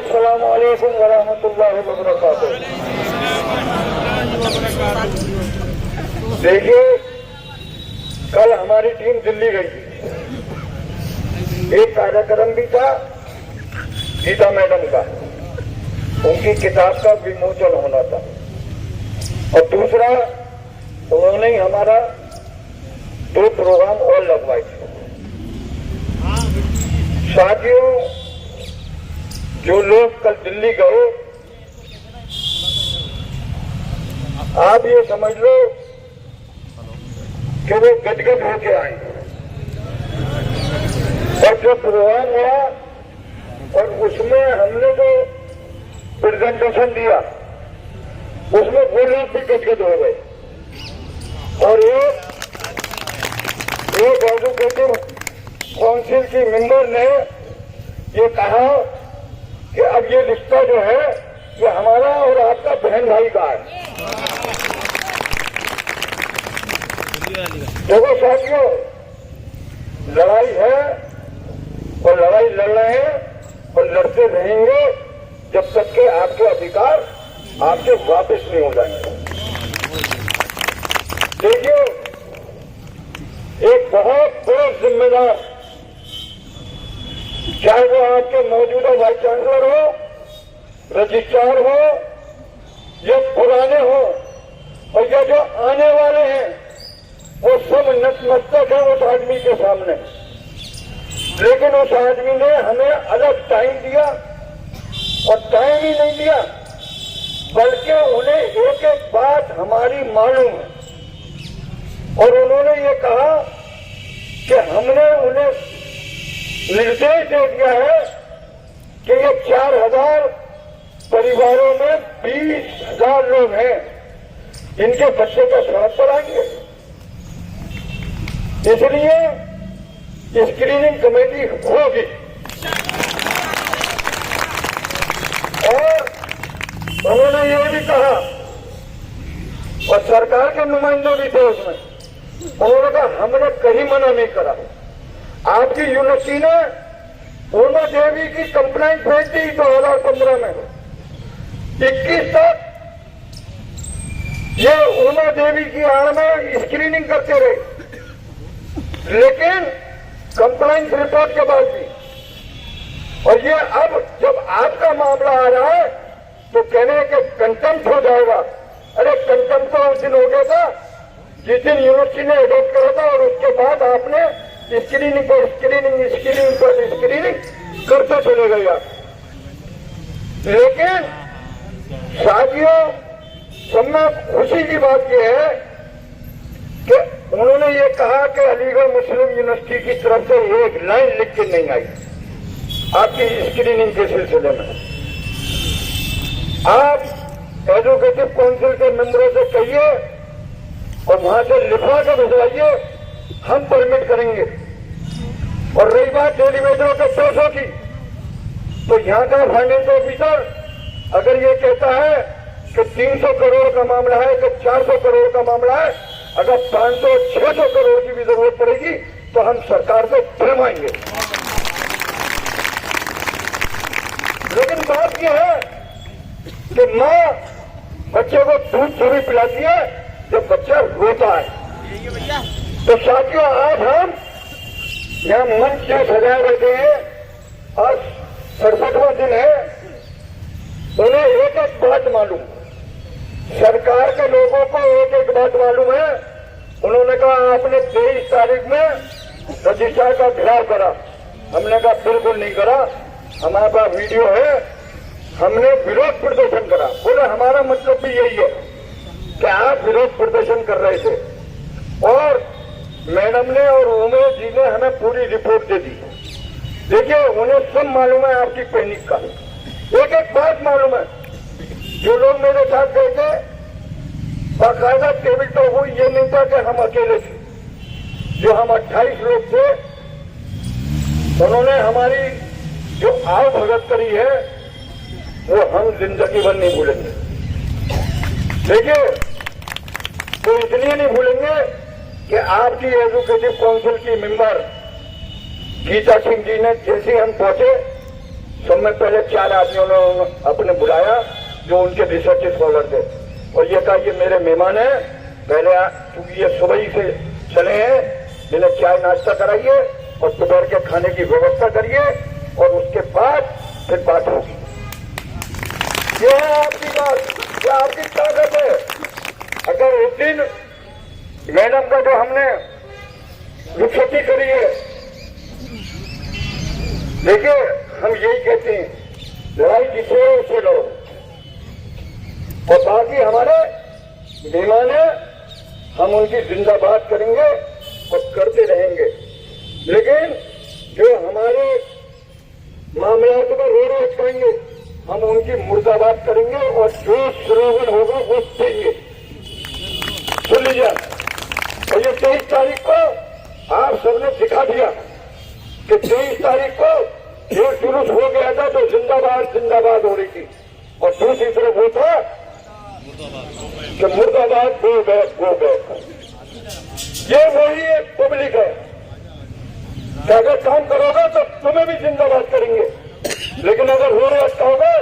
अस्सलाम वालेकुम वरहमतुल्लाहि वबरकातुहू। देखिए, कल हमारी टीम दिल्ली गई थी। एक कार्यक्रम भी था गीता मैडम का, उनकी किताब का विमोचन होना था, और दूसरा उन्होंने ही हमारा 2 प्रोग्राम और लगवाए थे। साथियों, जो लोग कल दिल्ली गए, आप ये समझ लो कि वो गदगद होके आए, और जो प्रोग्राम हुआ और उसमें हमने जो प्रेजेंटेशन दिया उसमें वो लोग भी गदगद हो गए। और एक एजुकेटिव काउंसिल की मेंबर ने ये कहा कि अब ये रिश्ता जो है ये हमारा और आपका बहन भाई का है। देखो साथियों, लड़ाई है और लड़ाई लड़ रहे हैं और लड़ते रहेंगे जब तक के आपके अधिकार आपसे वापस नहीं हो जाएंगे। देखिए, एक बहुत बड़ा जिम्मेदार, चाहे वो आपके मौजूदा वाइस चांसलर हो, रजिस्ट्रार हो, या पुराने हो, और या जो आने वाले हैं, वो सब नतमस्तक है उस आदमी के सामने। लेकिन उस आदमी ने हमें अलग टाइम दिया, और टाइम ही नहीं दिया बल्कि उन्हें एक एक बात हमारी मालूम है, और उन्होंने ये कहा कि हमने उन्हें निर्देश दे दिया है कि ये 4000 परिवारों में 20,000 लोग हैं, इनके बच्चे का स्वास्थ्य कराएंगे। इसलिए स्क्रीनिंग कमेटी होगी, और उन्होंने ये भी कहा, और सरकार के नुमाइंदे भी थे उसमें, उन्होंने कहा हमने कहीं मना नहीं करा। आपकी यूनिवर्सिटी ने उमा देवी की कंप्लेंट भेज दी 2015 में, 21 तक ये उमा देवी की आड़ में स्क्रीनिंग करते रहे, लेकिन कंप्लेंट रिपोर्ट के बाद भी। और ये अब जब आपका मामला आ रहा है तो कहने के कंटेम्प्ट हो जाएगा। अरे कंटेम्प्ट तो उस दिन हो गया था जिस दिन यूनिवर्सिटी ने एडॉप्ट करा था, और उसके बाद आपने स्क्रीनिंग पर स्क्रीनिंग करते चले गए आप। लेकिन साथियों, सब में खुशी की बात यह है कि उन्होंने ये कहा कि अलीगढ़ मुस्लिम यूनिवर्सिटी की तरफ से एक लाइन लिख के नहीं आई आपकी स्क्रीनिंग के सिलसिले में। आप एजुकेटिव काउंसिल के मेंबरों से कहिए और वहां से लिखवा के भिजवाइए, हम परमिट करेंगे। और रही बात डेलीवेटरों के 200 की, तो यहां का फाइनेंस ऑफिसर अगर ये कहता है कि 300 करोड़ का मामला है, कि 400 करोड़ का मामला है, अगर 500-600 करोड़ की भी जरूरत पड़ेगी तो हम सरकार से फिरवाएंगे। लेकिन बात यह है कि मां बच्चे को दूध थोड़ी पिलाती है जब बच्चा रोता है। तो साथियों, आज हम यहाँ मंच से सजाए बैठे हैं और 67वां दिन है। उन्हें एक एक बात मालूम, सरकार के लोगों को एक एक बात मालूम है। उन्होंने कहा आपने 23 तारीख में रजिस्ट्रार का घेराव करा, हमने कहा बिल्कुल नहीं करा, हमारे पास वीडियो है, हमने विरोध प्रदर्शन करा। बोले हमारा मतलब भी यही है कि आप विरोध प्रदर्शन कर रहे थे, और मैडम ने और उमेश जी ने हमें पूरी रिपोर्ट दे दी। देखिए, उन्हें सब मालूम है आपकी पैनिक का, एक एक बात मालूम है। जो लोग मेरे साथ गए थे, बाकायदा टेबल टॉक हुई, ये नहीं था कि हम अकेले थे। जो हम 28 लोग थे, उन्होंने हमारी जो आओ भगत करी है वो हम जिंदगी भर नहीं भूलेंगे। देखिए, तो इसलिए नहीं भूलेंगे कि आपकी एजुकेटिव काउंसिल की मेंबर गीता सिंह जी ने जैसे हम पहुंचे सब में पहले 4 आदमियों ने अपने बुलाया जो उनके रिसर्च स्कॉलर थे और ये कहा ये मेरे मेहमान हैं, पहले क्योंकि ये सुबह ही से चले हैं, इन्हें चाय नाश्ता कराइए और दोपहर के खाने की व्यवस्था करिए और उसके बाद फिर बात होगी। ये है आपकी बात, ये आपकी ताकत है। अगर उस दिन मैडम का जो हमने रुखसती करी है, देखिए हम यही कहते हैं लड़ाई जिसे उसे लड़ो और बाकी हमारे मेहमान है, हम उनकी जिंदाबाद करेंगे और करते रहेंगे। लेकिन जो हमारे मामलों पर रोड अटकाएंगे हम उनकी मुर्दाबाद करेंगे और जो स्लोगन होगा वो देंगे। सुन लीजिए, और ये 23 तारीख को आप सबने दिखा दिया कि 23 तारीख को जो जुलूस हो गया था तो जिंदाबाद जिंदाबाद हो रही थी और दूसरी तरफ वो था कि मुर्दाबाद गो बैक गो बैक। ये वही एक पब्लिक है कि अगर काम करोगे तो तुम्हें भी जिंदाबाद करेंगे, लेकिन अगर हो रहे अटकाओगे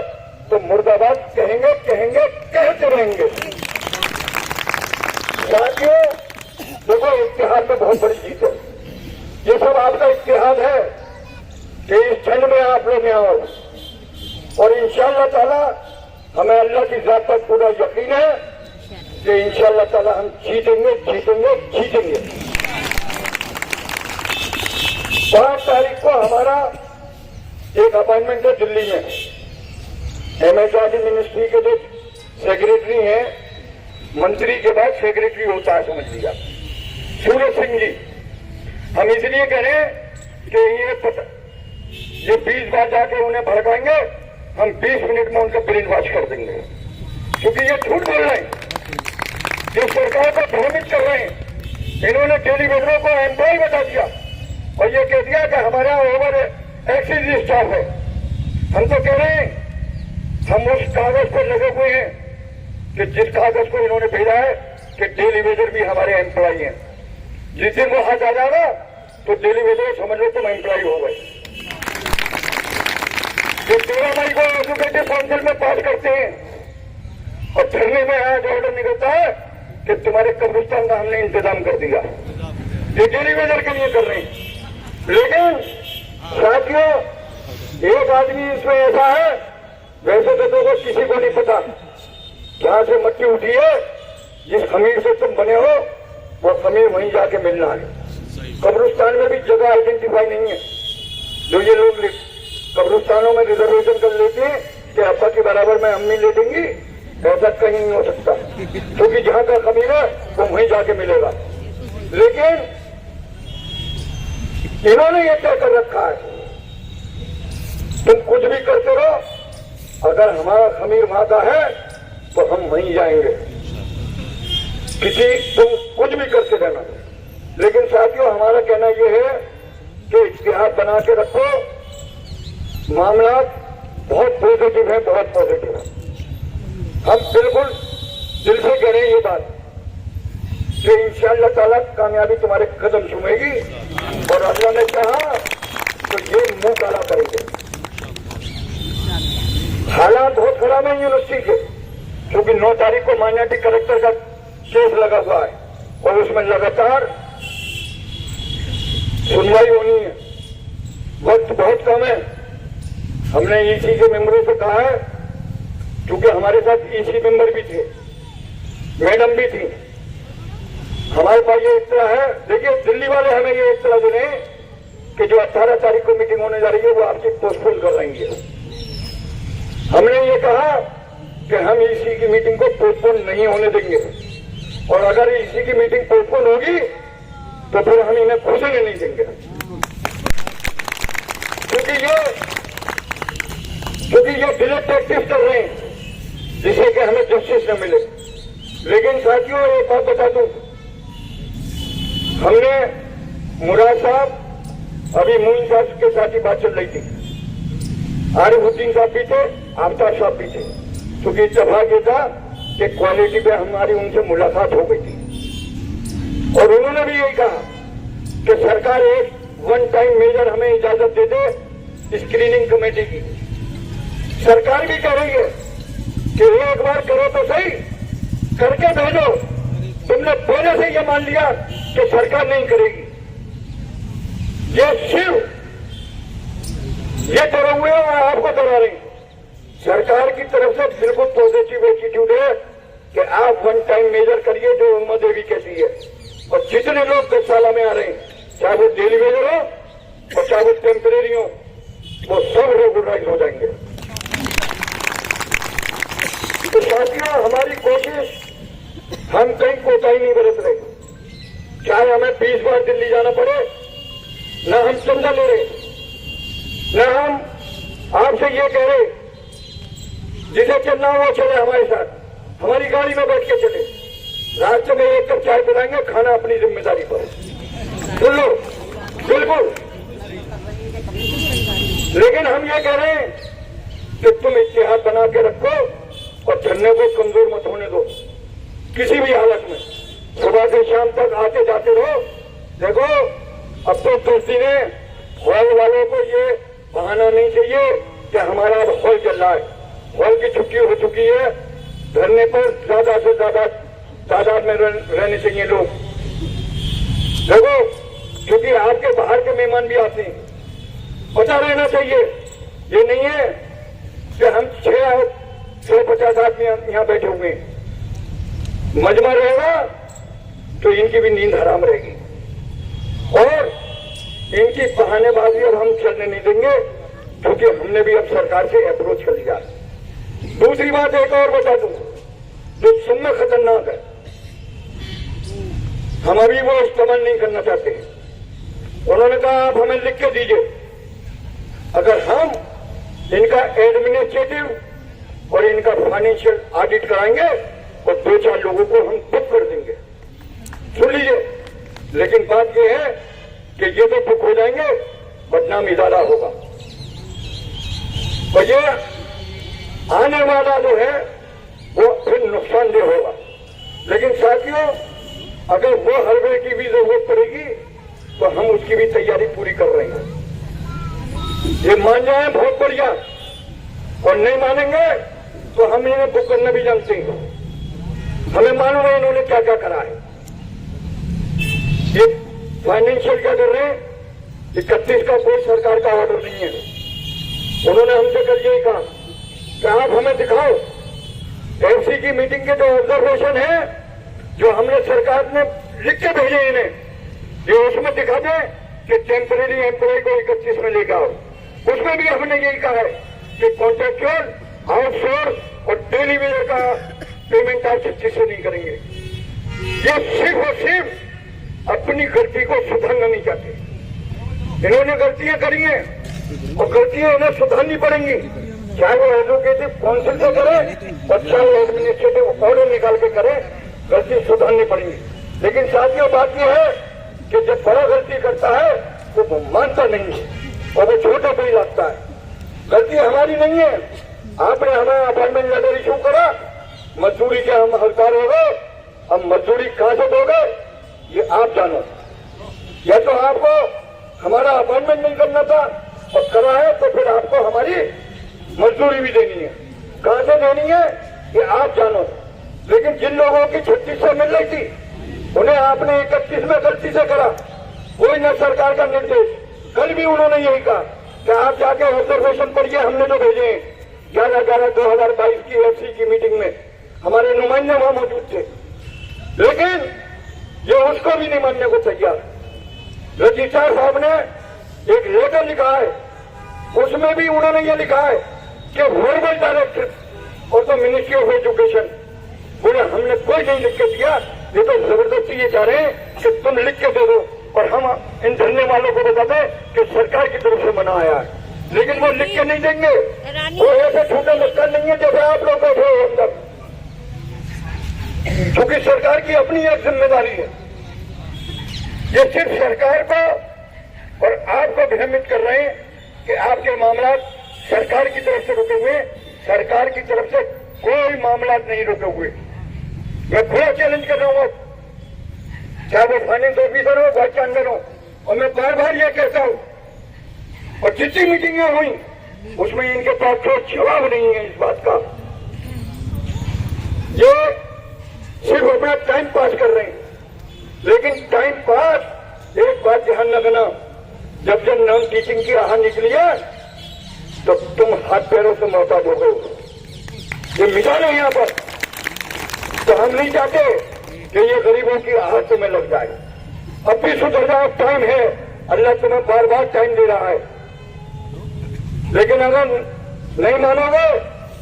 तो मुर्दाबाद कहेंगे कहेंगे कहते रहेंगे। साथियों देखो, इतिहास में बहुत बड़ी चीज है, ये सब आपका इतिहास है कि इस क्षण में आप लोग यहाँ हो और इंशाअल्लाह ताला हमें अल्लाह की जात पर पूरा यकीन है कि इंशाअल्लाह ताला हम जीतेंगे जीतेंगे जीतेंगे। 5 तारीख को हमारा एक अपॉइंटमेंट है दिल्ली में, एमएचआरडी मिनिस्ट्री के जो सेक्रेटरी हैं, मंत्री के बाद सेक्रेटरी होता है, समझ लीजिए सूरज सिंह जी। हम इसलिए कह रहे हैं कि ये 20 बार जाके उन्हें भड़काएंगे, हम 20 मिनट में उनका ब्रेन वॉश कर देंगे, क्योंकि ये झूठ बोल रहे हैं, जो सरकार को भ्रमित कर रहे हैं। इन्होंने टेलीविजनों को एम्प्लॉय बता दिया और ये कह दिया कि हमारे यहाँ ओवर एक्सीज स्टाफ है। हम तो कह रहे हैं हम उस कागज पर लगे हुए हैं कि जिस कागज को इन्होंने भेजा है कि टेलीविजन भी हमारे एम्प्लॉय हैं। जिस दिन वो हाथ आ जाएगा तो टेलीविजन समझ लो तुम एम्प्लॉय हो गए। ये 13 मई को एजुकेटिव काउंसिल में पास करते हैं और धरने में आज ऑर्डर निकलता है कि तुम्हारे कब्रिस्तान का हमने इंतजाम कर दिया। ये टेलीविजन के लिए कर रहे हैं। लेकिन साथियों, एक आदमी इसमें ऐसा है, वैसे तो देखो किसी को नहीं पता जहां से मट्टी उठी है, जिस खमीर से तुम बने हो वो खमीर वहीं जाके मिलना है। कब्रिस्तान में भी जगह आइडेंटिफाई नहीं है। जो ये लोग कब्रिस्तानों में रिजर्वेशन कर लेते हैं कि अब्बा के बराबर में अम्मी ले देंगी, ऐसा कहीं नहीं हो सकता, क्योंकि जहां का खमीर है वो वहीं जाके मिलेगा। लेकिन इन्होंने ये तय कर रखा है तुम कुछ भी करते रहो, अगर हमारा खमीर वहां का है तो हम वहीं जाएंगे। तुम कुछ भी करते रहना। लेकिन साथियों, हमारा कहना यह है कि इतिहास बना के रखो, मामला बहुत पॉजिटिव है, बहुत पॉजिटिव है। हम बिल्कुल दिल से कह रहे हैं ये बात कि इंशाअल्लाह ताला कामयाबी तुम्हारे कदम चूमेगी और अल्लाह ने कहा तो ये मुंह काला करेंगे। हालात बहुत खराब है यूनिवर्सिटी के, क्योंकि 9 तारीख को माइनॉरिटी कलेक्टर का केस लगा हुआ है और उसमें लगातार सुनवाई होनी है। वक्त बहुत कम है। हमने ईसी के मेंबरों से कहा है, क्योंकि हमारे साथ ईसी मेंबर भी थे, मैडम भी थी, हमारे पास ये इत्तला है। देखिए, दिल्ली वाले हमें ये इत्तला दे रहे हैं कि जो 18 तारीख को मीटिंग होने जा रही है वो आपसे पोस्टपोन कर रही है। हमने ये कहा कि हम ईसी की मीटिंग को पोस्टपोन नहीं होने देंगे और अगर ईसी की मीटिंग पोस्टपोन होगी तो फिर हम इन्हें घुसने नहीं देंगे, क्योंकि ये डिले प्रैक्टिस कर रहे हैं जिससे कि हमें जस्टिस न मिले। लेकिन साथियों, एक बात बता दूं, हमने मुराद साहब अभी मोइन साहब के साथ ही बात चल रही थी, आरिफुद्दीन साहब भी थे, आफ्ताब साहब भी थे, क्योंकि इत्तेफाक ये था कि क्वालिटी पे हमारी उनसे मुलाकात हो गई थी और उन्होंने भी यही कहा कि सरकार एक वन टाइम मेजर हमें इजाजत दे दे स्क्रीनिंग कमेटी की, सरकार भी कह रही है कि एक बार करो तो सही, करके भेजो। तुमने पहले से ये मान लिया कि सरकार नहीं करेगी। ये सिर्फ ये डरे हुए हैं और आपको डरा रही है। सरकार की तरफ से बिल्कुल पॉजिटिव एटीट्यूड है कि आप वन टाइम मेजर करिए जो उमा देवी कहती है। और जितने लोग गौशाला में आ रहे हैं, चाहे वो डेली वेजर हो और चाहे वो टेम्परेरी हो, वो सब रेगुलराइज हो जाएंगे। तो साथियों, हमारी कोशिश, हम कहीं कोताही नहीं बरत रहे। चाहे हमें 20 बार दिल्ली जाना पड़े, न हम चंदा ले रहे, न हम आपसे ये कह रहे जिसे चलना हो वो चले हमारे साथ, हमारी गाड़ी में बैठ के चले, रास्ते में एक कप चाय पिलाएंगे, खाना अपनी जिम्मेदारी पर। सुन लो, बिल्कुल। लेकिन हम ये कह रहे हैं कि तुम इतिहाद बना के रखो और झरने को कमजोर मत होने दो किसी भी हालत में। सुबह से शाम तक आते जाते रहो। देखो, अब तो दोस्ती ने हॉल वालों को ये बहाना नहीं चाहिए कि हमारा हॉल चल रहा है, हॉल की छुट्टी हो चुकी है, धरने पर ज्यादा से ज्यादा तादाद में रहने चाहिए लोग। देखो, क्योंकि आपके बाहर के मेहमान भी आते हैं, पता रहना चाहिए। ये नहीं है कि हम 650 आदमी यहाँ बैठे हुए हैं, मजमा रहेगा तो इनकी भी नींद हराम रहेगी और इनकी बहानेबाजी अब हम चलने नहीं देंगे, क्योंकि हमने भी अब सरकार से अप्रोच कर लिया। दूसरी बात एक और बता दूं जो सुनना खतरनाक है, हम अभी वो इस्तेमाल नहीं करना चाहते। उन्होंने कहा आप हमें लिख के दीजिए, अगर हम इनका एडमिनिस्ट्रेटिव और इनका फाइनेंशियल ऑडिट कराएंगे और 2-4 लोगों को हम बुक कर देंगे। सुन लीजिए, लेकिन बात यह है कि ये तो बुक हो जाएंगे, बदनाम इदारा होगा और ये आने वाला जो है वो फिर नुकसानदेह होगा। लेकिन साथियों, अगर वो हलवे की भी जरूरत पड़ेगी तो हम उसकी भी तैयारी पूरी कर रहे हैं। ये मान जाए बहुत बढ़िया, और नहीं मानेंगे तो हम इन्हें बुक करना भी जानते हैं। हमें मालूम है इन्होंने क्या क्या करा है। ये फाइनेंशियल क्या कर रहे हैं, 31 का कोई सरकार का ऑर्डर नहीं है। उन्होंने हमसे कल यही कहा कि आप हमें दिखाओ एफसी की मीटिंग के जो ऑब्जर्वेशन है, जो हमने सरकार ने लिख के भेजे इन्हें, ये उसमें दिखा दे कि टेम्परेरी एम्प्लॉय को 31 में लेकर आओ। उसमें भी हमने यही कहा है कि कॉन्ट्रेक्चुअल, आउटसोर्स और डेली वेजर का पेमेंट आप 26 से नहीं करेंगे। ये सिर्फ और सिर्फ अपनी गलती को सुधारना नहीं चाहते। इन्होंने गलतियां करी हैं और गलतियां इन्हें सुधारनी पड़ेंगी, चाहे वो एडवोकेटिव काउंसिल से करे और चाहे वो एडमिनिस्ट्रेटिव ऑर्डर निकाल के करे, गलती सुधारनी पड़ेगी। लेकिन साथियों, बात यह है कि जब बड़ा गलती करता है तो वो मानता नहीं है और वो छोटा भी लगता है। गलती हमारी नहीं है, आपने हमें अपॉइंटमेंट लेटर इशू करा, मजदूरी के हम हकदार हो गए, हम मजदूरी कहां से दोगे ये आप जानो। या तो आपको हमारा अपॉइंटमेंट नहीं करना था और करा है तो फिर आपको हमारी मजदूरी भी देनी है, कहां से देनी है ये आप जानो। लेकिन जिन लोगों की 36 से मिल रही थी उन्हें आपने 31 में गलती से करा, कोई न सरकार का निर्देश। कल भी उन्होंने यही कहा कि आप जाके ऑब्जर्वेशन पढ़िए, हमने जो भेजे हैं 11/11/2022 की एफसी की मीटिंग में हमारे नुमाइंदे वहां मौजूद थे, लेकिन ये उसको भी नहीं मानने को तैयार। रजिस्ट्रार साहब ने एक लेटर लिखा है, उसमें भी उन्होंने ये लिखा है कि वर्बल डायरेक्टिव और तो मिनिस्ट्री ऑफ एजुकेशन, बोले हमने कोई नहीं लिख के दिया, ये तो जबरदस्ती ये चाह रहे हैं कि तुम लिख के दे दो और हम इन धरने वालों को बता दें कि सरकार की तरफ से मना आया है। लेकिन वो लिख के नहीं देंगे, वो ऐसे छोटा लक्ष्य नहीं है जैसे आप लोग बैठे हो अंदर, क्योंकि सरकार की अपनी एक जिम्मेदारी है। ये सिर्फ सरकार को और आपको भ्रमित कर रहे हैं कि आपके मामला सरकार की तरफ से रुके हुए। सरकार की तरफ से कोई मामला नहीं रुके हुए। मैं खुला चैलेंज कर रहा हूं, चाहे वो फाइनेंस ऑफिसर हो, वाइस चांसलर हो, और मैं बार बार ये कहता हूं, और जितनी मीटिंगें हुई उसमें इनके पास कोई जवाब नहीं है इस बात का। ये सिर्फ अपना टाइम पास कर रहे हैं, लेकिन टाइम पास एक बात ध्यान रखना, जब जब नॉन टीचिंग की आह निकली है तो तुम हाथ पैरों से मौका दोगे। ये मिला नहीं यहाँ पर, तो हम नहीं चाहते कि ये गरीबों की आह तुम्हें लग जाए। अब भी सुधर जाओ, टाइम है, अल्लाह तुम्हें बार बार टाइम दे रहा है। लेकिन अगर नहीं मानोगे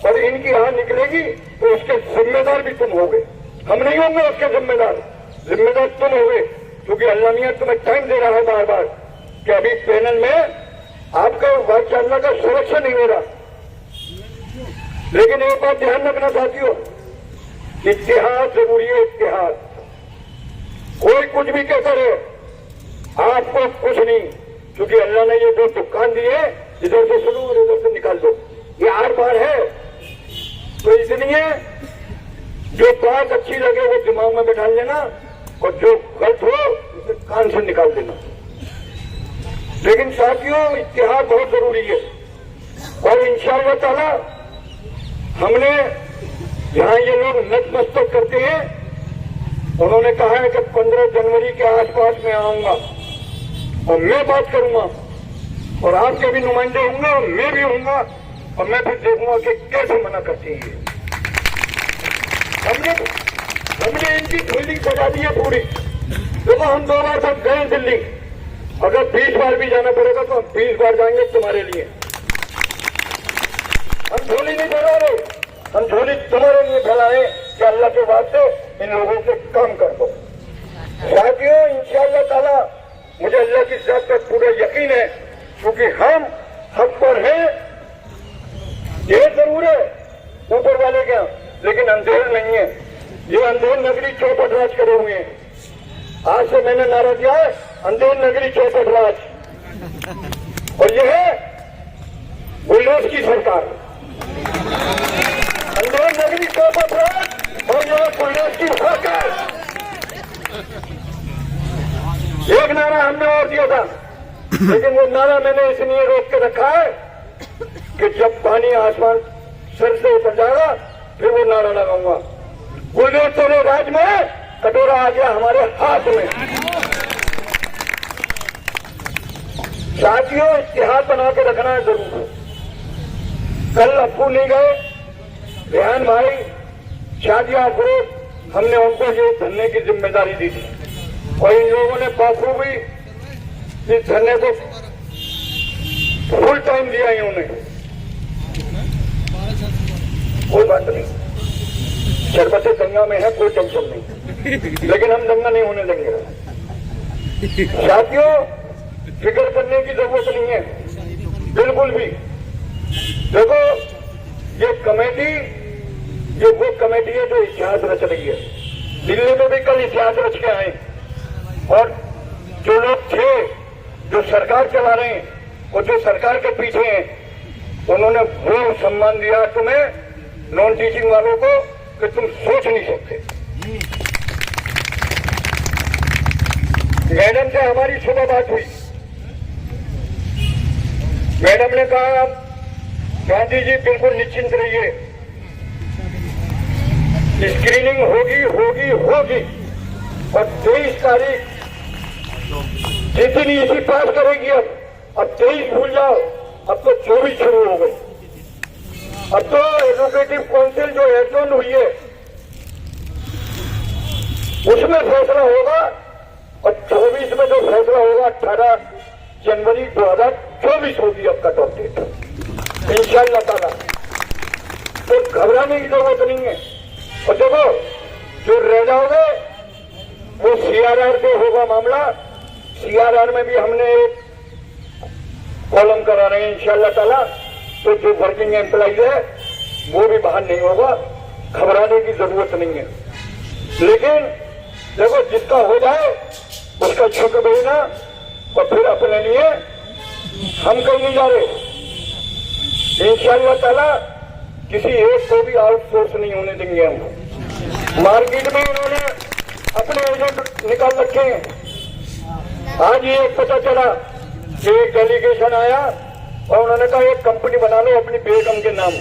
और इनकी आह निकलेगी तो उसके जिम्मेदार भी तुम होगे, हम नहीं होंगे उसके जिम्मेदार। जिम्मेदार तुम होगे, क्योंकि अल्लाह मियां तुम्हें टाइम दे रहा है बार बार कि अभी पैनल में आपका वाइस चांसलर का सुरक्षा नहीं हो रहा। लेकिन एक बात ध्यान रखना साथियों, इतिहास जरूरी है। इतिहास कोई कुछ भी कहता रहे, आपको कुछ नहीं, क्योंकि अल्लाह ने ये जो दुकान दी है, इधर से शुरू और इधर से निकाल दो, ये आर पार है। तो इसलिए जो बात अच्छी लगे वो दिमाग में बैठा लेना और जो गलत हो उसे कान से निकाल देना। लेकिन साथियों, इतिहास बहुत जरूरी है और इंशाअल्लाह ताला हमने जहां ये लोग नतमस्तक करते हैं, उन्होंने कहा है कि 15 जनवरी के आसपास मैं आऊंगा और मैं बात करूंगा और आपके भी नुमाइंदे होंगे और मैं भी होऊंगा और मैं फिर देखूंगा कि कैसे मना करती है। हमने इनकी फील्डिंग सजा दी है पूरी। देखो, हम 2 बार तक गए दिल्ली, अगर 20 बार भी जाना पड़ेगा तो हम 20 बार जाएंगे तुम्हारे लिए। हम झोली नहीं फैला रहे, हम झोली तुम्हारे लिए फैलाए कि अल्लाह के वास्ते इन लोगों से काम कर दो। साथियों, इंशाअल्लाह ताला मुझे अल्लाह की जात पर पूरा यकीन है, क्योंकि हम हक पर हैं। ये जरूर है ऊपर वाले क्या, लेकिन अंधेर नहीं है। ये अंधेर नगरी चौपट राज करे हुए हैं। आज से मैंने नारा दिया है, अंधेर नगरी चौपट राज, और ये है बुलडोज की सरकार। अंधेर नगरी चौपट राज और ये बुलडोज की सरकार। एक नारा हमने और दिया था, लेकिन वो नारा मैंने इसलिए रोक के रखा है कि जब पानी आसमान सर से उतर जाएगा फिर वो नारा लगाऊंगा। बुलडोज तेरे राज में, कटोरा आ गया हमारे हाथ में। साथियों, इतिहास बना के रखना है जरूर। कल अप्पू नहीं गए, रेहान भाई, शादिया अफरोज, हमने उनको ये धरने की जिम्मेदारी दी थी और इन लोगों ने बखूबी इस धरने को फुल टाइम दिया इन्होंने। कोई बात नहीं, शरबत दंगा में है, कोई टेंशन नहीं, लेकिन हम दंगा नहीं होने देंगे। साथियों, फिक्र करने की जरूरत नहीं है बिल्कुल भी। देखो, ये कमेटी, ये वो कमेटी है जो इतिहास रच रही है। दिल्ली में भी कल इतिहास रच के आए और जो लोग थे जो सरकार चला रहे हैं और जो सरकार के पीछे हैं, उन्होंने वो सम्मान दिया तुम्हें नॉन टीचिंग वालों को कि तुम सोच नहीं सकते। मैडम से हमारी सुबह बात हुई, मैडम ने कहा गांधी जी बिल्कुल निश्चिंत रहिए, स्क्रीनिंग होगी होगी होगी और 23 तारीख जितनी इसी पास करेगी। अब 23 भूल जाओ, अब तो 24 शुरू हो गई। अब तो एडवोकेटिव काउंसिल जो एडजॉर्न हुई है उसमें फैसला होगा और 24 में जो फैसला होगा 18 जनवरी 2024 होगी अब कट ऑफ डेट इंशाअल्लाह ताला। तो घबराने की जरूरत नहीं है। और देखो, जो रह जाओगे वो सीआरआर पे होगा मामला। सीआरआर में भी हमने एक कॉलम करा रहे हैं इंशाअल्लाह ताला। तो जो वर्किंग एम्प्लॉइज है वो भी बाहर नहीं होगा, घबराने की जरूरत नहीं है। लेकिन देखो, जिसका हो जाए उसका छुक भेजना और फिर अपने लिए हम कहीं नहीं जा रहे। इंशाअल्लाह ताला किसी एक को भी आउटसोर्स नहीं होने देंगे हम। मार्केट में इन्होंने अपने एजेंट निकाल रखे हैं। आज ये पता चला कि एक डेलीगेशन आया और उन्होंने कहा एक कंपनी बना लो अपनी बेगम के नाम।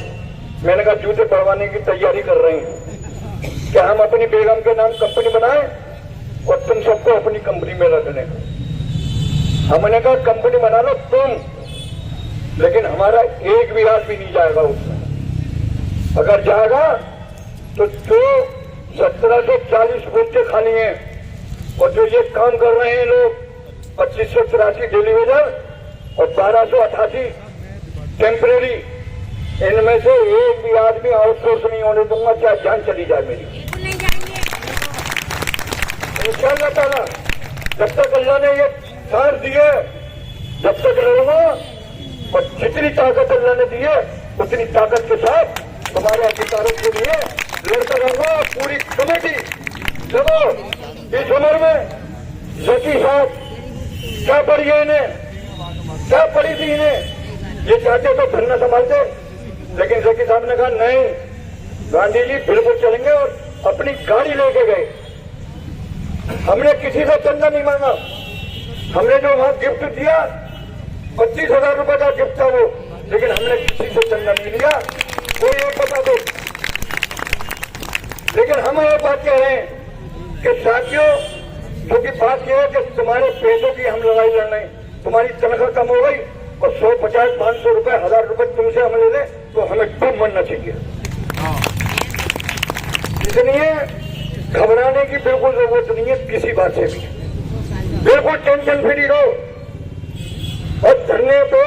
मैंने कहा जूते पड़वाने की तैयारी कर रहे हैं क्या हम अपनी बेगम के नाम कंपनी बनाए और तुम सबको अपनी कंपनी में रखने। हमने कहा कंपनी बना लो तुम, लेकिन हमारा एक भी आदमी नहीं जाएगा उसमें। अगर जाएगा तो जो 1740 बच्चे खाली हैं और जो ये काम कर रहे हैं लोग 2583 डेली वेजर और 1288 टेम्परेरी, इनमें से एक भी आदमी आउटसोर्स नहीं होने दूंगा चाहे जान चली जाए मेरी। इंशाअल्लाह ताला जब तक अल्लाह ने ये साथ दिए जब तक रहूंगा और जितनी ताकत अल्लाह ने दी है उतनी ताकत के साथ तुम्हारे अधिकारों के लिए लड़ता रहूंगा। पूरी कमेटी देखो इस उम्र में जकी साहब क्या पड़ी है इन्हें, क्या पड़ी थी इन्हें। ये चाहते तो धरना संभालते, लेकिन जकी साहब ने कहा नहीं गांधी जी बिल्कुल चलेंगे और अपनी गाड़ी लेके गए। हमने किसी से चंदा नहीं मांगा, हमने जो वहां गिफ्ट दिया 25,000 रुपए का गिफ्ट था वो, लेकिन हमने किसी से चंदा नहीं लिया। कोई एक बता दो। लेकिन हम ये बात कह रहे हैं कि साथियों, क्योंकि बात यह है कि तुम्हारे पैसों की हम लड़ाई लड़ रहे हैं। तुम्हारी तनख्वाह कम हो गई और 100, 50, 500 रुपए, 1000 रुपए तुमसे हम ले लें तो हमें डूब मरना चाहिए। इसलिए घबराने की बिल्कुल जरूरत नहीं है किसी बात से भी। बिल्कुल टेंशन फ्री रहो और धरने पे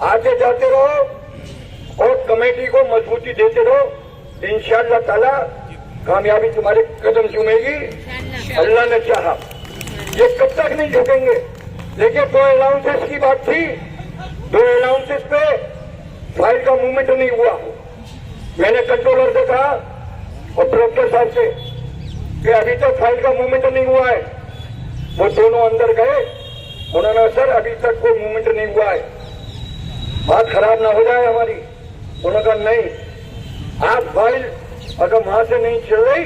आगे जाते रहो और कमेटी को मजबूती देते रहो। इंशाअल्लाह ताला कामयाबी तुम्हारे कदम चूमेगी, अल्लाह ने चाहा। ये कब तक नहीं झुकेंगे। देखिए 2 अलाउंसेस की बात थी, 2 अलाउंसेस पे फाइल का मूवमेंट नहीं हुआ। मैंने कंट्रोलर से कहा और प्रोफेसर साहब से कि अभी तक फाइल का मूवमेंट नहीं हुआ है। वो दोनों अंदर गए, उन्होंने सर अभी तक कोई मूवमेंट नहीं हुआ है, बात खराब ना हो जाए हमारी। उन्होंने कहा नहीं, आप फाइल अगर वहां से नहीं चल रही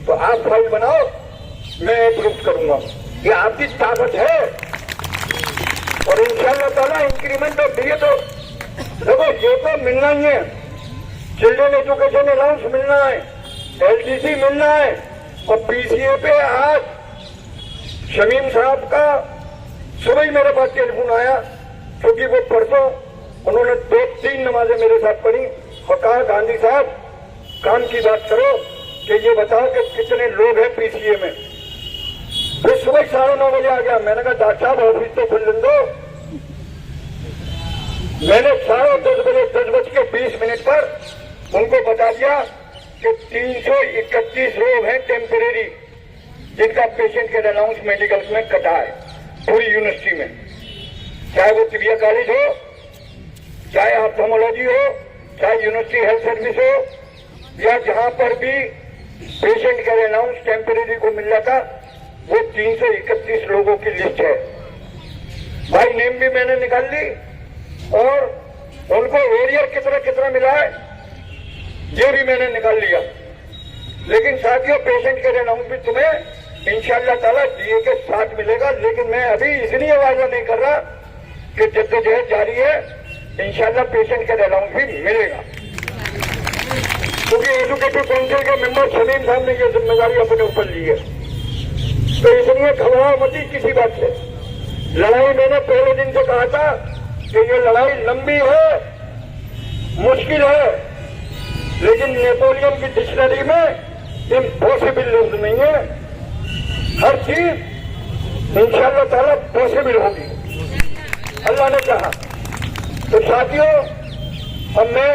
तो आप फाइल बनाओ, मैं अप्रूव करूंगा। ये आपकी ताकत है और इंशाअल्लाह ताला इंक्रीमेंट तो दिए तो देखो ये तो मिलना ही है। चिल्ड्रन एजुकेशन अलाउंस मिलना है, LTC मिलना है और PCA पे आज शमीम साहब का सुबह ही मेरे पास टेलीफोन आया, क्योंकि वो परसों उन्होंने 2-3 नमाजें मेरे साथ पढ़ी और कहा गांधी साहब काम की बात करो कि ये बताओ कि कितने लोग हैं PCA में। फिर सुबह 9:30 बजे आ गया। मैंने कहा डॉक्टर साहब ऑफिस तो खुल दो। मैंने 10:30 बजे 10:20 पर उनको बता दिया कि 331 लोग हैं टेम्परेरी जिनका पेशेंट के अलाउंस मेडिकल में कटा है पूरी यूनिवर्सिटी में, चाहे वो तिबिया कॉलेज हो, चाहे ऑप्थेल्मोलॉजी हो, चाहे यूनिवर्सिटी हेल्थ सर्विस हो, या जहां पर भी पेशेंट के अलाउंस टेम्परेरी को मिल रहा था, वो 331 लोगों की लिस्ट है। भाई नेम भी मैंने निकाल ली और उनको एरियर कितना मिला है ये भी मैंने निकाल लिया। लेकिन साथियों पेशेंट के अलाउंस भी तुम्हें इंशाअल्लाह ताला डीए के साथ मिलेगा। लेकिन मैं अभी इसलिए वायदा नहीं कर रहा कि जद्दोजहद जारी है, इंशाअल्लाह पेशेंट के अलाउंस भी मिलेगा। क्योंकि एजुकेटिव काउंसिल के मेंबर शमीम साहब ने ये जिम्मेदारी अपने ऊपर ली है, तो इसलिए घबराओ मत किसी बात से। लड़ाई मैंने पहले दिन से कहा था कि ये लड़ाई लंबी है, मुश्किल है, लेकिन नेपोलियन की डिक्शनरी में इम्पॉसिबल लफ्ज नहीं है। हर चीज इंशाअल्लाह ताला पॉसिबल होगी, अल्लाह ने चाहा। तो साथियों अब मैं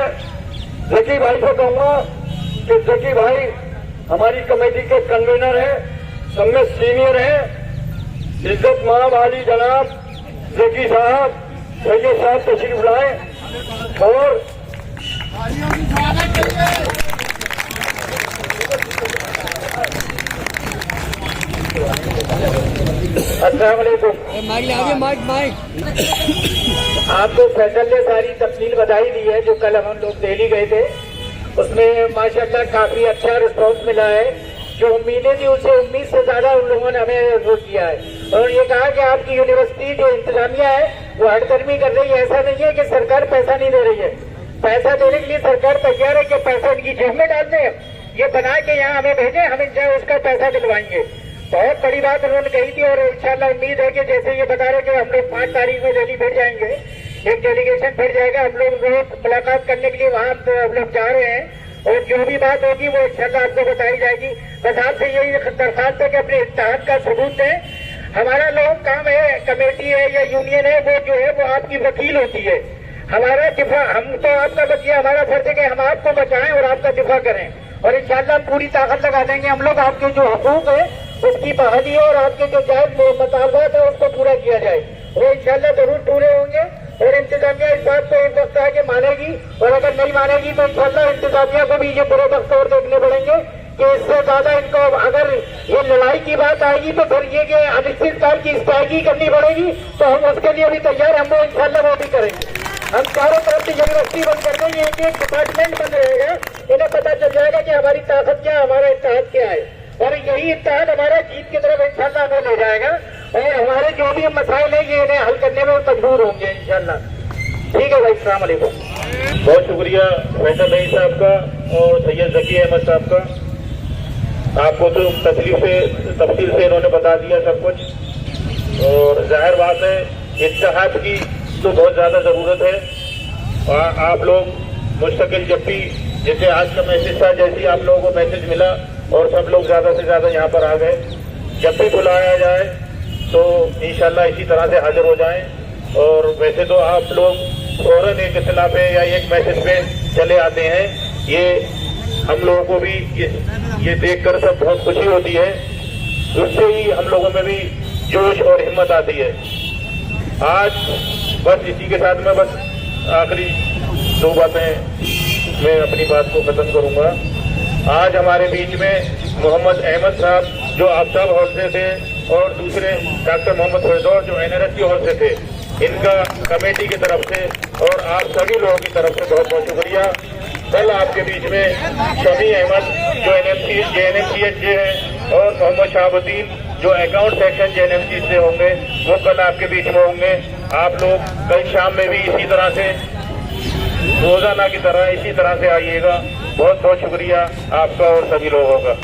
जकी भाई से कहूंगा कि जकी भाई हमारी कमेटी के कन्वीनर हैं, सब में सीनियर हैं। इज्जत माब आली जनाब जकी साहब, सैयद साहब तशरीफ लाए और आपको फैसल ने सारी तफसील बधाई दी है। जो कल हम लोग दिल्ली गए थे उसमें माशाल्लाह काफी अच्छा रिस्पॉन्स मिला है। जो उम्मीदें थी उससे उम्मीद से ज्यादा उन लोगों ने हमें वो किया है। और ये कहा कि आपकी यूनिवर्सिटी जो इंतजामिया है वो हड़दर्मी कर रही है। ऐसा नहीं है कि सरकार पैसा नहीं दे रही है, पैसा देने के लिए सरकार तैयार है कि पैसा इनकी जेब में डाल दें, ये बना के यहाँ हमें भेजें, हम इनसे उसका पैसा दिलवाएंगे। बहुत बड़ी बात उन्होंने कही थी और इंशाल्लाह उम्मीद है कि जैसे ये बता रहे कि हम लोग 5 तारीख में दिल्ली फिर जाएंगे, एक डेलीगेशन फिर जाएगा, हम लोग रोज मुलाकात करने के लिए वहाँ हम लोग जा रहे हैं और जो भी बात होगी वो इंशाल्लाह आपको बताई जाएगी। बस आपसे यही दरखास्त है कि अपने इत्तेहाद का सबूत दें। हमारा लोग काम है, कमेटी है या यूनियन है, वो जो है वो आपकी वकील होती है। हमारा दिफा, हम तो आपका बचिए, हमारा फर्ज है कि हम आपको बचाएं और आपका दिफा करें और इंशाल्लाह हम पूरी ताकत लगा देंगे। हम लोग आपके जो हकूक है उसकी बहाली है और आपके जो जायज मुतालबात है उसको पूरा किया जाए, वो इंशाल्लाह जरूर पूरे होंगे। और इंतजामिया इस बात को एक वक्त आके मानेगी और अगर नहीं मानेगी तो इंशाल्लाह इंतजामिया को भी ये बुरे वक्त और देखने पड़ेंगे कि इससे ज्यादा इनको अगर ये लड़ाई की बात आएगी तो फिर ये कि अनिश्चितकाल की स्ट्राइकी करनी पड़ेगी, तो हम उसके लिए भी तैयार, हम वो इंशाल्लाह वो भी करेंगे। हम चारों तरफ से यूनिवर्सिटी बंद कर देंगे, एक एक डिपार्टमेंट बंद रहेगा, इन्हें पता चल जाएगा कि हमारी ताकत क्या है, हमारा इत्तेहाद क्या है और यही इत्तेहाद हमारा जीत की तरफ इंशाल्लाह हमें ले जाएगा और हमारे जो भी मसाइल है ये इन्हें हल करने में मजबूर होंगे इंशाल्लाह। ठीक है भाई, अस्सलाम वालेकुम। बहुत शुक्रिया फैसल रईस साहब का और सैयद जकी अहमद साहब का। आपको तो तफसील से इन्होंने बता दिया सब कुछ और जाहिर बात है इत्तेहाद की तो बहुत ज़्यादा ज़रूरत है। और आप लोग मुस्तकिल जब भी, जैसे आज का मैसेज था, जैसे ही आप लोगों को मैसेज मिला और सब लोग ज़्यादा से ज़्यादा यहाँ पर आ गए, जब भी बुलाया जाए तो इंशाल्लाह इसी तरह से हाजिर हो जाएं। और वैसे तो आप लोग फौरन एक इत्तला पे या एक मैसेज पे चले आते हैं, ये हम लोगों को भी ये देखकर सब बहुत खुशी होती है, उससे ही हम लोगों में भी जोश और हिम्मत आती है। आज बस इसी के साथ में बस आखिरी 2 बातें मैं अपनी बात को खत्म करूंगा। आज हमारे बीच में मोहम्मद अहमद साहब जो आफ्ताब हॉल से थे और दूसरे डॉक्टर मोहम्मद फरीदौर जो NRST हॉल से थे, इनका कमेटी की तरफ से और आप सभी लोगों की तरफ से बहुत बहुत शुक्रिया। कल आपके बीच में शमी अहमद जो JNMCH हैं और मोहम्मद शहाबुद्दीन जो अकाउंट सेक्शन JNMC से होंगे, वो कल आपके बीच में होंगे। आप लोग कल शाम में भी इसी तरह से रोजाना की तरह इसी तरह से आइएगा। बहुत बहुत शुक्रिया आपका और सभी लोगों का।